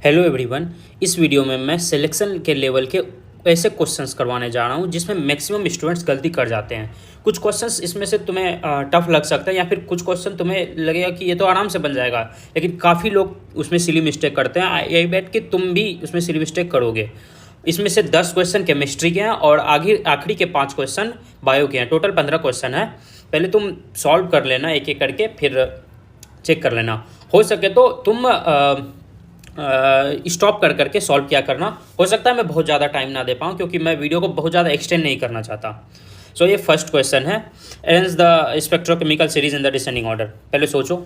Hello everyone. इस video में मैं सिलेक्शन के लेवल के ऐसे क्वेश्चंस करवाने जा रहा हूँ जिसमें मैक्सिमम स्टूडेंट्स गलती कर जाते हैं। कुछ क्वेश्चंस इसमें से तुम्हें टफ लग सकता है या फिर कुछ क्वेश्चन तुम्हें लगेगा कि ये तो आराम से बन जाएगा, लेकिन काफ़ी लोग उसमें सिली मिस्टेक करते हैं। आई बेट कि तुम भी उसमें सिली मिस्टेक करोगे। इसमें से 10 क्वेश्चन केमिस्ट्री के हैं और आगे आखिरी के 5 क्वेश्चन बायो के हैं। टोटल 15 क्वेश्चन है। पहले तुम सॉल्व कर लेना एक एक करके, फिर चेक कर लेना। हो सके तो तुम स्टॉप कर करके सॉल्व किया करना। हो सकता है मैं बहुत ज़्यादा टाइम ना दे पाऊँ क्योंकि मैं वीडियो को बहुत ज़्यादा एक्सटेंड नहीं करना चाहता। सो ये फर्स्ट क्वेश्चन है, arrange the spectrochemical series in the descending order. पहले सोचो।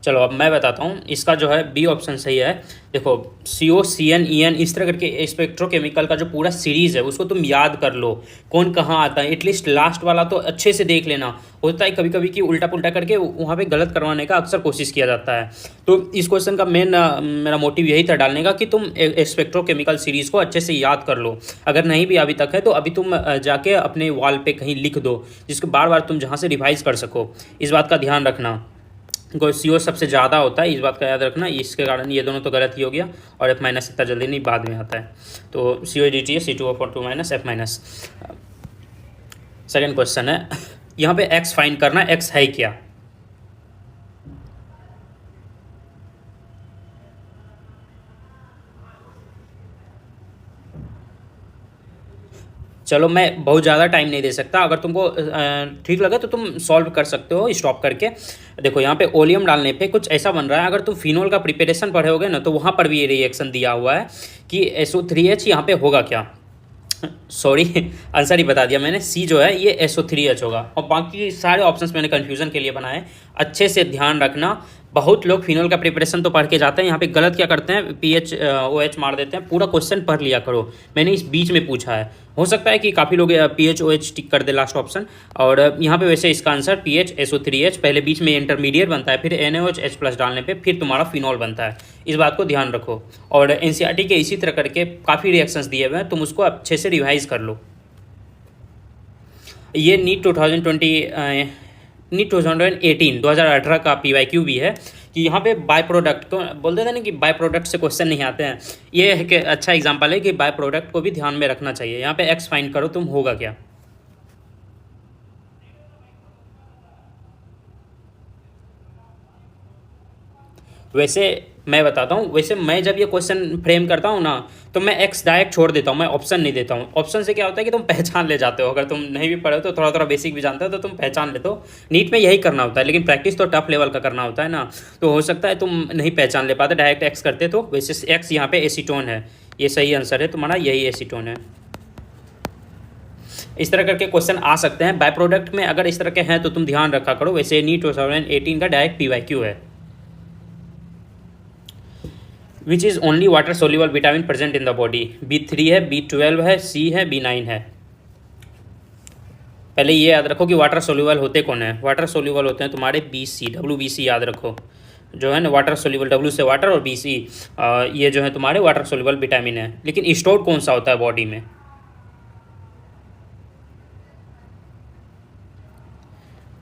चलो अब मैं बताता हूँ। इसका जो है बी ऑप्शन सही है। देखो CO CN EN इस तरह करके स्पेक्ट्रोकेमिकल का जो पूरा सीरीज़ है उसको तुम याद कर लो, कौन कहाँ आता है। एटलीस्ट लास्ट वाला तो अच्छे से देख लेना। होता है कभी कभी कि उल्टा पुल्टा करके वहाँ पे गलत करवाने का अक्सर कोशिश किया जाता है। तो इस क्वेश्चन का मेरा मोटिव यही था डालने का कि तुम स्पेक्ट्रोकेमिकल सीरीज़ को अच्छे से याद कर लो। अगर नहीं भी अभी तक है तो अभी तुम जाके अपने वॉल पे कहीं लिख दो, जिसको बार बार तुम जहाँ से रिवाइज कर सको। इस बात का ध्यान रखना। CO सबसे ज़्यादा होता है, इस बात का याद रखना। इसके कारण ये दोनों तो गलत ही हो गया, और F- इतना जल्दी नहीं, बाद में आता है। तो CODT है C2O4 F-। सेकेंड क्वेश्चन है, यहाँ पे x फाइंड करना। x है क्या? चलो मैं बहुत ज़्यादा टाइम नहीं दे सकता। अगर तुमको ठीक लगे तो तुम सॉल्व कर सकते हो स्टॉप करके। देखो यहाँ पे ओलियम डालने पे कुछ ऐसा बन रहा है। अगर तुम फिनोल का प्रिपरेशन पढ़ोगे ना तो वहाँ पर भी ये रिएक्शन दिया हुआ है कि SO3H यहाँ पे होगा क्या। सॉरी आंसर ही बता दिया मैंने। C जो है ये SO3H होगा, और बाकी सारे ऑप्शंस मैंने कन्फ्यूज़न के लिए बनाए। अच्छे से ध्यान रखना। बहुत लोग फिनोल का प्रिपरेशन तो पढ़ के जाते हैं, यहाँ पे गलत क्या करते हैं, PHOH मार देते हैं। पूरा क्वेश्चन पढ़ लिया करो। मैंने इस बीच में पूछा है, हो सकता है कि काफ़ी लोग PHOH टिक कर दे लास्ट ऑप्शन। और यहाँ पे वैसे इसका आंसर PH SO3H, पहले बीच में इंटरमीडिएट बनता है, फिर NaOH H+ डालने पे फिर तुम्हारा फिनोल बनता है। इस बात को ध्यान रखो। और NCERT के इसी तरह करके काफ़ी रिएक्शंस दिए हुए हैं, तुम उसको अच्छे से रिवाइज कर लो। ये नीट 2018 का PYQ भी है कि यहाँ पे बाय प्रोडक्ट को बोलते थे ना कि बाय प्रोडक्ट से क्वेश्चन नहीं आते हैं। ये एक अच्छा एग्जांपल है कि बाय प्रोडक्ट को भी ध्यान में रखना चाहिए। यहाँ पे x फाइंड करो तुम, होगा क्या। वैसे मैं बताता हूँ, वैसे मैं जब ये क्वेश्चन फ्रेम करता हूँ ना तो मैं x डायरेक्ट छोड़ देता हूँ, मैं ऑप्शन नहीं देता हूँ। ऑप्शन से क्या होता है कि तुम पहचान ले जाते हो। अगर तुम नहीं भी पढ़े हो तो थोड़ा थोड़ा बेसिक भी जानते हो तो तुम पहचान लेते हो। नीट में यही करना होता है, लेकिन प्रैक्टिस तो टफ लेवल का करना होता है ना। तो हो सकता है तुम नहीं पहचान ले पाते, डायरेक्ट x करते। तो वैसे x यहाँ पे एसीटोन है, ये सही आंसर है तुम्हारा, यही एसीटोन है। इस तरह करके क्वेश्चन आ सकते हैं बाय प्रोडक्ट में। अगर इस तरह के हैं तो तुम ध्यान रखा करो। वैसे नीट 2018 का डायरेक्ट PYQ है। Which is only water soluble vitamin present in the body. B3 है, B12 है, C है, B9 है। पहले ये याद रखो कि वाटर सोल्यूबल होते कौन है। वाटर सोल्यूबल होते हैं तुम्हारे BC, WBC याद रखो। जो है ना वाटर सोल्यूबल, W से वाटर और BC, ये जो है तुम्हारे वाटर सोल्यूबल विटामिन है। लेकिन स्टोर कौन सा होता है बॉडी में?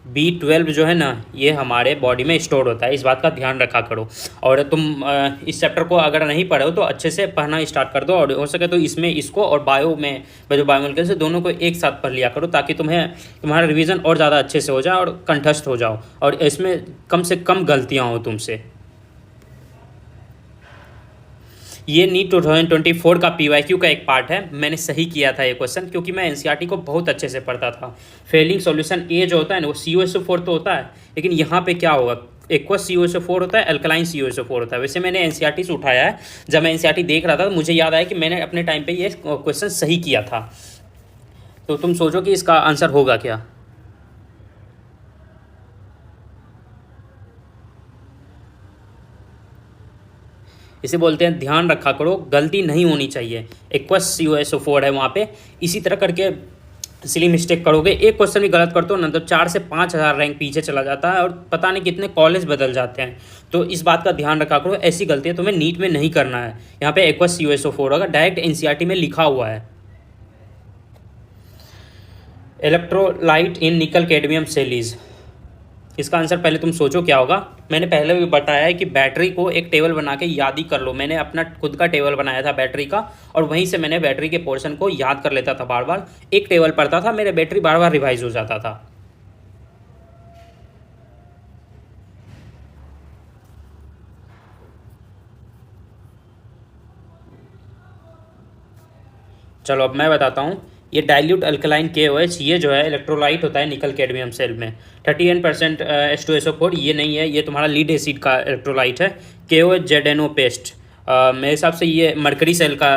B12 जो है ना ये हमारे बॉडी में स्टोर होता है, इस बात का ध्यान रखा करो। और तुम इस चैप्टर को अगर नहीं पढ़े हो तो अच्छे से पढ़ना स्टार्ट कर दो, और हो सके तो इसमें इसको और बायो में जो बायोमोलिक्यूल्स से दोनों को एक साथ पढ़ लिया करो, ताकि तुम्हारा रिवीजन और ज़्यादा अच्छे से हो जाए और कंठस्थ हो जाओ, और इसमें कम से कम गलतियाँ हो तुमसे। ये नीट 2024 का PYQ का एक पार्ट है। मैंने सही किया था ये क्वेश्चन, क्योंकि मैं NCERT को बहुत अच्छे से पढ़ता था। फेलिंग सॉल्यूशन A जो होता है ना वो COSO4 तो होता है, लेकिन यहाँ पे क्या होगा, एक्वस COSO4 होता है, अल्कलाइन COSO4 होता है। वैसे मैंने NCERT से उठाया है। जब मैं NCERT देख रहा था तो मुझे याद आया कि मैंने अपने टाइम पर ये क्वेश्चन सही किया था। तो तुम सोचो कि इसका आंसर होगा क्या। इसे बोलते हैं ध्यान रखा करो, गलती नहीं होनी चाहिए। एक्वस COSO4 है वहाँ पे। इसी तरह करके सिली मिस्टेक करोगे, एक क्वेश्चन भी गलत करते हो ना तो 4 से 5 हज़ार रैंक पीछे चला जाता है, और पता नहीं कितने कॉलेज बदल जाते हैं। तो इस बात का ध्यान रखा करो, ऐसी गलतियाँ तुम्हें नीट में नहीं करना है। यहाँ पे एक्वस COSO4 होगा, डायरेक्ट NCERT में लिखा हुआ है। इलेक्ट्रोलाइट इन निकल कैडमियम सेलीज। इसका आंसर पहले तुम सोचो क्या होगा। मैंने पहले भी बताया है कि बैटरी को एक टेबल बना के याद ही कर लो। मैंने अपना खुद का टेबल बनाया था बैटरी का, और वहीं से मैंने बैटरी के पोर्शन को याद कर लेता था बार बार। एक टेबल पढ़ता था, मेरे बैटरी बार बार रिवाइज हो जाता था। चलो अब मैं बताता हूँ। ये डाइल्यूट अल्कलाइन KOH, ये जो है इलेक्ट्रोलाइट होता है निकल कैडमियम सेल में। 38% H2SO4 ये नहीं है, ये तुम्हारा लीड एसिड का इलेक्ट्रोलाइट है। KOH ZNO पेस्ट, मेरे हिसाब से ये मरकरी सेल का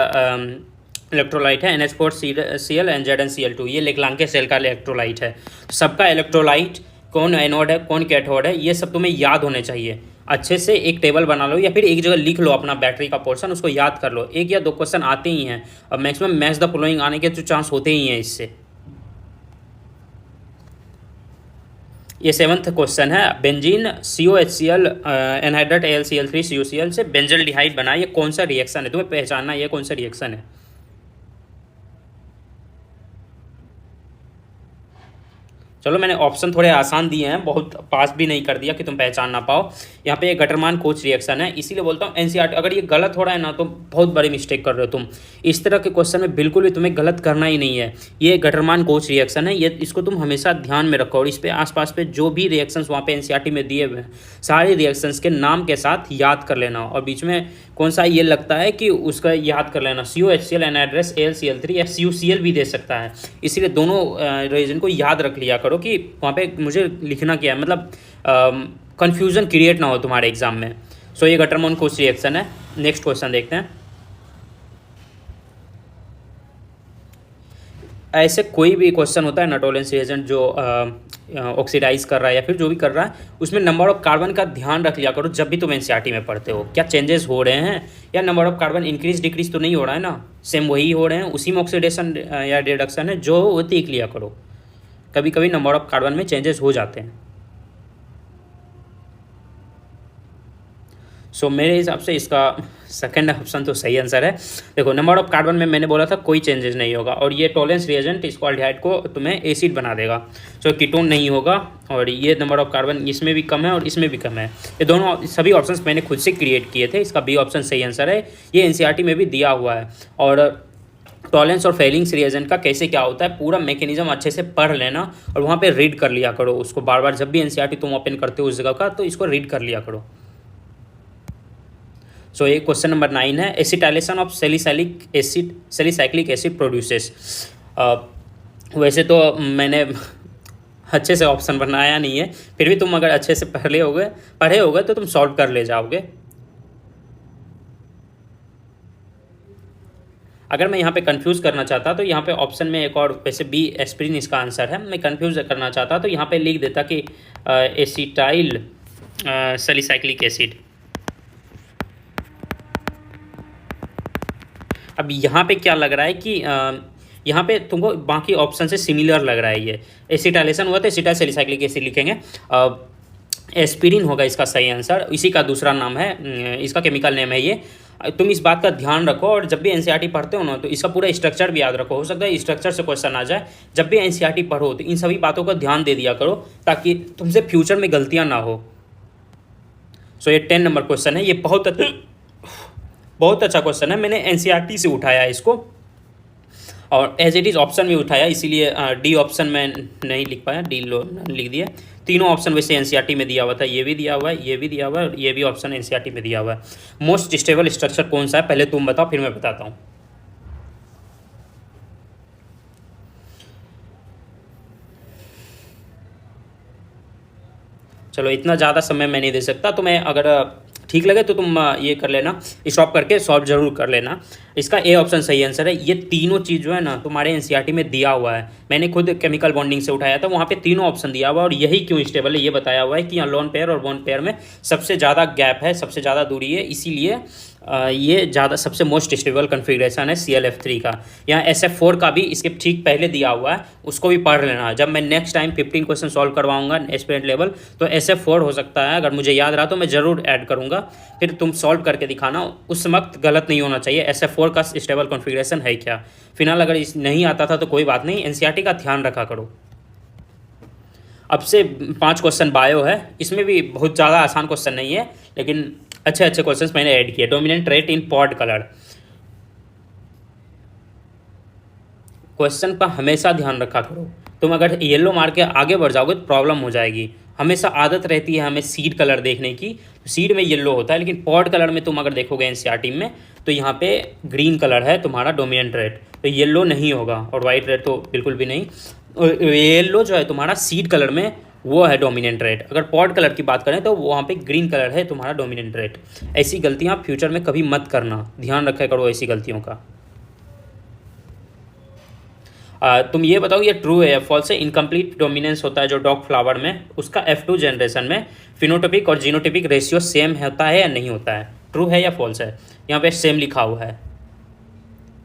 इलेक्ट्रोलाइट है। NH4Cl एंड ZnCl2 ये लेक्लांके सेल का इलेक्ट्रोलाइट है। सबका इलेक्ट्रोलाइट कौन एनोड है कौन कैथोड है ये सब तुम्हें याद होने चाहिए। अच्छे से एक टेबल बना लो या फिर एक जगह लिख लो अपना बैटरी का पोर्शन, उसको याद कर लो। एक या दो क्वेश्चन आते ही हैं, और मैक्सिमम मैच द फॉलोइंग आने के तो चांस होते ही हैं इससे। ये 7th क्वेश्चन है। Benzene COHCl anhydride AlCl3 CuCl से बेंजल्डिहाइड बना, ये कौन सा रिएक्शन है? तुम्हें पहचानना ये कौन सा रिएक्शन है। चलो मैंने ऑप्शन थोड़े आसान दिए हैं, बहुत पास भी नहीं कर दिया कि तुम पहचान ना पाओ। यहाँ पे गटरमान कोच रिएक्शन है, इसीलिए बोलता हूँ NCERT। अगर ये गलत हो रहा है ना तो बहुत बड़ी मिस्टेक कर रहे हो तुम। इस तरह के क्वेश्चन में बिल्कुल भी तुम्हें गलत करना ही नहीं है। ये गटरमान कोच रिएक्शन है, ये इसको तुम हमेशा ध्यान में रखो। और इस पे आसपास पे जो भी रिएक्शंस वहाँ पे NCERT में दिए हुए हैं, सारे रिएक्शंस के नाम के साथ याद कर लेना। और बीच में कौन सा ये लगता है कि उसका याद कर लेना। COHCl एनहाइड्रेट AlCl3 या CuCl भी दे सकता है, इसीलिए दोनों रीजन को याद रख लिया करो कि वहाँ पे मुझे लिखना क्या है, मतलब कन्फ्यूज़न क्रिएट ना हो तुम्हारे एग्जाम में। सो ये गटरमान कोच रिएक्शन है। नेक्स्ट क्वेश्चन देखते हैं। ऐसे कोई भी क्वेश्चन होता है नटोलेंस रिएजेंट जो ऑक्सीडाइज कर रहा है या फिर जो भी कर रहा है, उसमें नंबर ऑफ कार्बन का ध्यान रख लिया करो जब भी तुम NCERT में पढ़ते हो। क्या चेंजेस हो रहे हैं या number of carbon increase decrease तो नहीं हो रहा है ना, सेम वही हो रहे हैं, उसी में ऑक्सीडेशन या रिडक्शन है, जो वो देख लिया करो। कभी कभी नंबर ऑफ कार्बन में चेंजेस हो जाते हैं। सो मेरे हिसाब से इसका सेकंड ऑप्शन तो सही आंसर है। देखो नंबर ऑफ कार्बन में मैंने बोला था कोई चेंजेस नहीं होगा, और ये टॉलेंस रिएजेंट इसको अल्डिहाइड को तुम्हें एसिड बना देगा। सो कीटोन नहीं होगा, और ये नंबर ऑफ कार्बन इसमें भी कम है और इसमें भी कम है। ये दोनों सभी ऑप्शंस मैंने खुद से क्रिएट किए थे। इसका बी ऑप्शन सही आंसर है। ये NCERT में भी दिया हुआ है। और टॉलेंस और फेलिंग्स रिएजेंट का कैसे क्या होता है पूरा मैकेनिज्म अच्छे से पढ़ लेना, और वहाँ पे रीड कर लिया करो उसको बार बार। जब भी NCERT तुम ओपन करते हो उस जगह का, तो इसको रीड कर लिया करो। सो ये क्वेश्चन नंबर 9 है। Acetylation of salicylic acid produces. वैसे तो मैंने अच्छे से ऑप्शन बनाया नहीं है, फिर भी तुम अगर अच्छे से पढ़े होगे तो तुम सॉल्व कर ले जाओगे। अगर मैं यहाँ पे कंफ्यूज करना चाहता तो यहाँ पे ऑप्शन में एक और, वैसे बी एस्प्रिन इसका आंसर है। मैं कंफ्यूज करना चाहता तो यहाँ पे लिख देता कि एसिटाइल सैलिसाइक्लिक एसिड। अब यहाँ पे क्या लग रहा है कि यहाँ पे तुमको बाकी ऑप्शन से सिमिलर लग रहा है। ये एसिटाइलेशन हुआ तो एसिटाइल सैलिसाइक्लिक एसिड लिखेंगे। एस्पिरिन होगा इसका सही आंसर, इसी का दूसरा नाम है, इसका केमिकल नेम है ये। तुम इस बात का ध्यान रखो, और जब भी NCERT पढ़ते हो ना तो इसका पूरा स्ट्रक्चर भी याद रखो। हो सकता है स्ट्रक्चर से क्वेश्चन आ जाए। जब भी NCERT पढ़ो तो इन सभी बातों का ध्यान दे दिया करो, ताकि तुमसे फ्यूचर में गलतियाँ ना हो। सो ये 10 नंबर क्वेश्चन है। ये बहुत अच्छा क्वेश्चन है। मैंने NCERT से उठाया है इसको, और एज इट इज़ ऑप्शन भी उठाया, इसीलिए डी ऑप्शन में नहीं लिख पाया, डी लिख दिया। तीनों ऑप्शन वैसे NCERT में दिया हुआ था, ये भी दिया हुआ है, ये भी दिया हुआ है, और ये भी ऑप्शन NCERT में दिया हुआ है। मोस्ट स्टेबल स्ट्रक्चर कौन सा है पहले तुम बताओ, फिर मैं बताता हूँ। चलो इतना ज़्यादा समय मैं नहीं दे सकता, तो मैं अगर ठीक लगे तो तुम ये कर लेना, स्टॉप करके सॉल्व जरूर कर लेना। इसका ए ऑप्शन सही आंसर है। ये तीनों चीज़ जो है ना तुम्हारे NCERT में दिया हुआ है। मैंने खुद केमिकल बॉन्डिंग से उठाया था, वहाँ पे तीनों ऑप्शन दिया हुआ है, और यही क्यों स्टेबल है ये बताया हुआ है कि यहाँ लोन पेयर और बॉन्ड पेयर में सबसे ज़्यादा गैप है, सबसे ज़्यादा दूरी है, इसीलिए ये ज़्यादा सबसे मोस्ट स्टेबल कॉन्फ़िगरेशन है CLF3 का। यहाँ SF4 का भी इसके ठीक पहले दिया हुआ है, उसको भी पढ़ लेना। जब मैं नेक्स्ट टाइम 15 क्वेश्चन सॉल्व करवाऊंगा एस्पिरेंट लेवल तो SF4 हो सकता है, अगर मुझे याद रहा तो मैं ज़रूर ऐड करूँगा, फिर तुम सॉल्व करके दिखाना। उस वक्त गलत नहीं होना चाहिए SF4 का स्टेबल कॉन्फ़िगरेशन है क्या। फिलहाल अगर इस नहीं आता था तो कोई बात नहीं, NCERT का ध्यान रखा करो। अब से 5 क्वेश्चन बायो है, इसमें भी बहुत ज़्यादा आसान क्वेश्चन नहीं है, लेकिन अच्छे अच्छे क्वेश्चंस मैंने ऐड किए। डोमिनेंट ट्रेट इन पॉड कलर, क्वेश्चन पर हमेशा ध्यान रखा करो। तुम अगर येलो मार के आगे बढ़ जाओगे तो प्रॉब्लम हो जाएगी। हमेशा आदत रहती है हमें सीड कलर देखने की, सीड में येलो होता है, लेकिन पॉड कलर में तुम अगर देखोगे एनसीईआरटी में तो यहाँ पे ग्रीन कलर है तुम्हारा डोमिनेंट रेड, तो येलो नहीं होगा, और वाइट रेड तो बिल्कुल भी नहीं। येलो जो है तुम्हारा सीड कलर में वो है डोमिनेंट रेड। अगर पॉड कलर की बात करें तो वहाँ पे ग्रीन कलर है तुम्हारा डोमिनेंट रेड। ऐसी गलतियाँ फ्यूचर में कभी मत करना, ध्यान रखा करो ऐसी गलतियों का। तुम ये बताओ ये ट्रू है या फॉल्स है। इनकम्प्लीट डोमिनेंस होता है जो डॉग फ्लावर में, उसका F2 जनरेशन में फिनोटिपिक और जीनोटिपिक रेशियो सेम होता है या नहीं होता है, ट्रू है या फॉल्स है। यहाँ पे सेम लिखा हुआ है।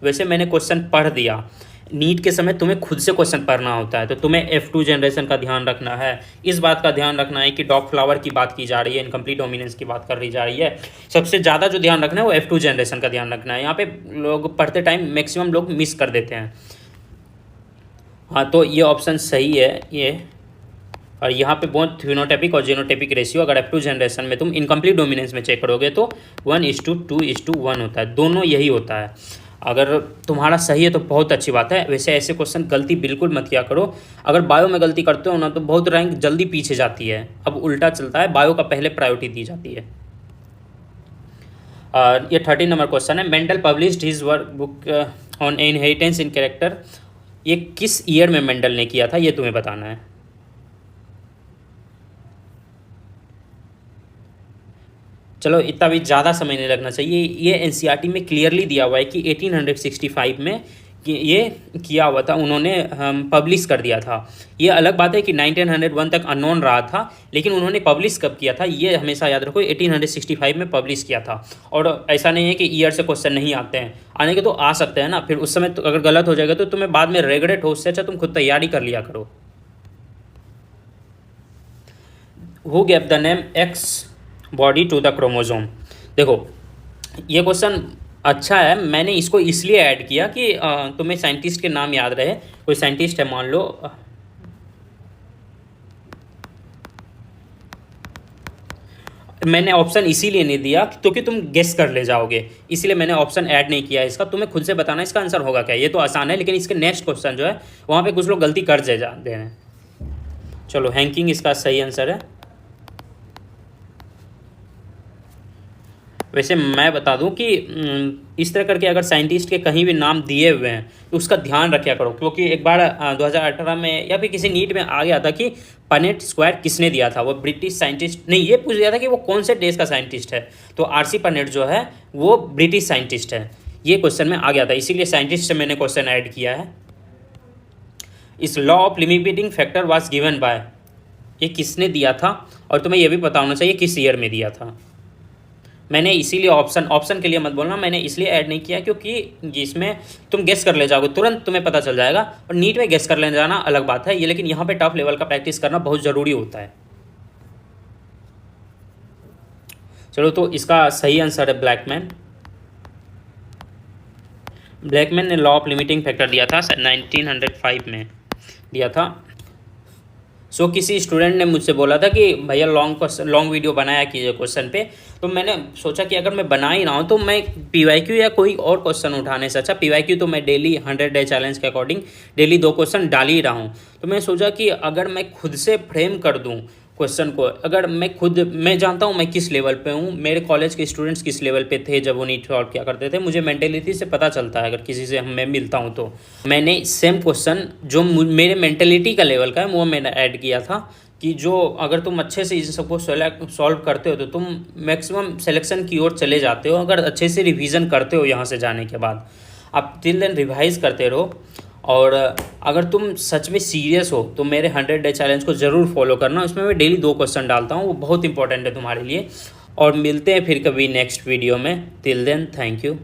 वैसे मैंने क्वेश्चन पढ़ दिया, नीट के समय तुम्हें खुद से क्वेश्चन पढ़ना होता है, तो तुम्हें F2 जनरेशन का ध्यान रखना है। इस बात का ध्यान रखना है कि डॉग फ्लावर की बात की जा रही है, इनकम्प्लीट डोमिनेंस की बात कर रही जा रही है। सबसे ज़्यादा जो ध्यान रखना है वो F2 जनरेशन का ध्यान रखना है। यहाँ पे लोग पढ़ते टाइम मैक्सिमम लोग मिस कर देते हैं। हाँ, तो ये ऑप्शन सही है ये। और यहाँ पे बोथ फिनोटाइपिक और जीनोटाइपिक रेशियो अगर F2 जनरेशन में तुम इनकम्प्लीट डोमिनेंस में चेक करोगे तो 1:2:1 होता है, दोनों यही होता है। अगर तुम्हारा सही है तो बहुत अच्छी बात है। वैसे ऐसे क्वेश्चन गलती बिल्कुल मत किया करो। अगर बायो में गलती करते हो ना तो बहुत रैंक जल्दी पीछे जाती है। अब उल्टा चलता है, बायो का पहले प्रायोरिटी दी जाती है। ये 13 नंबर क्वेश्चन है। Mendel published his work book on inheritance in character, ये किस ईयर में मेंडल ने किया था ये तुम्हें बताना है। चलो इतना भी ज़्यादा समय नहीं लगना चाहिए। ये एनसीईआरटी में क्लियरली दिया हुआ है कि 1865 में ये किया हुआ था, उन्होंने पब्लिश कर दिया था। ये अलग बात है कि 1901 तक अननोन रहा था, लेकिन उन्होंने पब्लिश कब किया था ये हमेशा याद रखो, 1865 में पब्लिश किया था। और ऐसा नहीं है कि ईयर से क्वेश्चन नहीं आते हैं, आने के तो आ सकते हैं ना, फिर उस समय तो अगर गलत हो जाएगा तो तुम्हें बाद में रिग्रेट हो, उससे अच्छा तुम खुद तैयारी कर लिया करो। Who gave the name X body to the chromosome, देखो ये क्वेश्चन अच्छा है, मैंने इसको इसलिए ऐड किया कि तुम्हें साइंटिस्ट के नाम याद रहे। कोई साइंटिस्ट है मान लो, मैंने ऑप्शन इसीलिए नहीं दिया क्योंकि तुम गेस कर ले जाओगे, इसीलिए मैंने ऑप्शन ऐड नहीं किया इसका। तुम्हें खुद से बताना इसका आंसर होगा क्या। ये तो आसान है, लेकिन इसके नेक्स्ट क्वेश्चन जो है वहाँ पे कुछ लोग गलती कर जाते हैं। चलो हैंकिंग इसका सही आंसर है। वैसे मैं बता दूं कि इस तरह करके अगर साइंटिस्ट के कहीं भी नाम दिए हुए हैं तो उसका ध्यान रखा करो, क्योंकि एक बार 2018 में या फिर किसी नीट में आ गया था कि पनेट स्क्वायर किसने दिया था, वो ब्रिटिश साइंटिस्ट नहीं, ये पूछ दिया था कि वो कौन से देश का साइंटिस्ट है, तो आरसी पनेट जो है वो ब्रिटिश साइंटिस्ट है। ये क्वेश्चन में आ गया था, इसीलिए साइंटिस्ट से मैंने क्वेश्चन ऐड किया है। इस law of limiting factor was given by, ये किसने दिया था, और तुम्हें ये भी पता होना चाहिए किस ईयर में दिया था। मैंने इसीलिए ऑप्शन के लिए मत बोलना, मैंने इसलिए ऐड नहीं किया क्योंकि इसमें तुम गेस कर ले जाओगे, तुरंत तुम्हें पता चल जाएगा। और नीट में गेस कर ले जाना अलग बात है ये, लेकिन यहाँ पे टफ लेवल का प्रैक्टिस करना बहुत ज़रूरी होता है। चलो तो इसका सही आंसर है ब्लैकमैन। ब्लैकमैन ने लॉ ऑफ लिमिटिंग फैक्टर दिया था 1905 में दिया था। सो किसी स्टूडेंट ने मुझसे बोला था कि भैया लॉन्ग वीडियो बनाया कीजिए क्वेश्चन पे, तो मैंने सोचा कि अगर मैं बना ही रहा हूँ तो मैं पीवाईक्यू या कोई और क्वेश्चन उठाने से अच्छा, पीवाईक्यू तो मैं डेली 100 डे चैलेंज के अकॉर्डिंग डेली 2 क्वेश्चन डाल ही रहा हूँ, तो मैं सोचा कि अगर मैं खुद से फ्रेम कर दूँ क्वेश्चन को, अगर मैं जानता हूँ मैं किस लेवल पे हूँ, मेरे कॉलेज के स्टूडेंट्स किस लेवल पे थे जब वो नीट सॉल्व किया करते थे, मुझे मेंटेलिटी से पता चलता है अगर किसी से मैं मिलता हूँ तो। मैंने सेम क्वेश्चन जो मेरे मेंटेलिटी का लेवल का है वो मैंने ऐड किया था कि जो अगर तुम अच्छे से इन सबको सॉल्व करते हो तो तुम मैक्सिमम सिलेक्शन की ओर चले जाते हो, अगर अच्छे से रिवीजन करते हो यहाँ से जाने के बाद। आप टिल देन रिवाइज करते रहो, और अगर तुम सच में सीरियस हो तो मेरे 100 डे चैलेंज को ज़रूर फॉलो करना, उसमें मैं डेली 2 क्वेश्चन डालता हूँ, वो बहुत इंपॉर्टेंट है तुम्हारे लिए। और मिलते हैं फिर कभी नेक्स्ट वीडियो में। Till then thank you.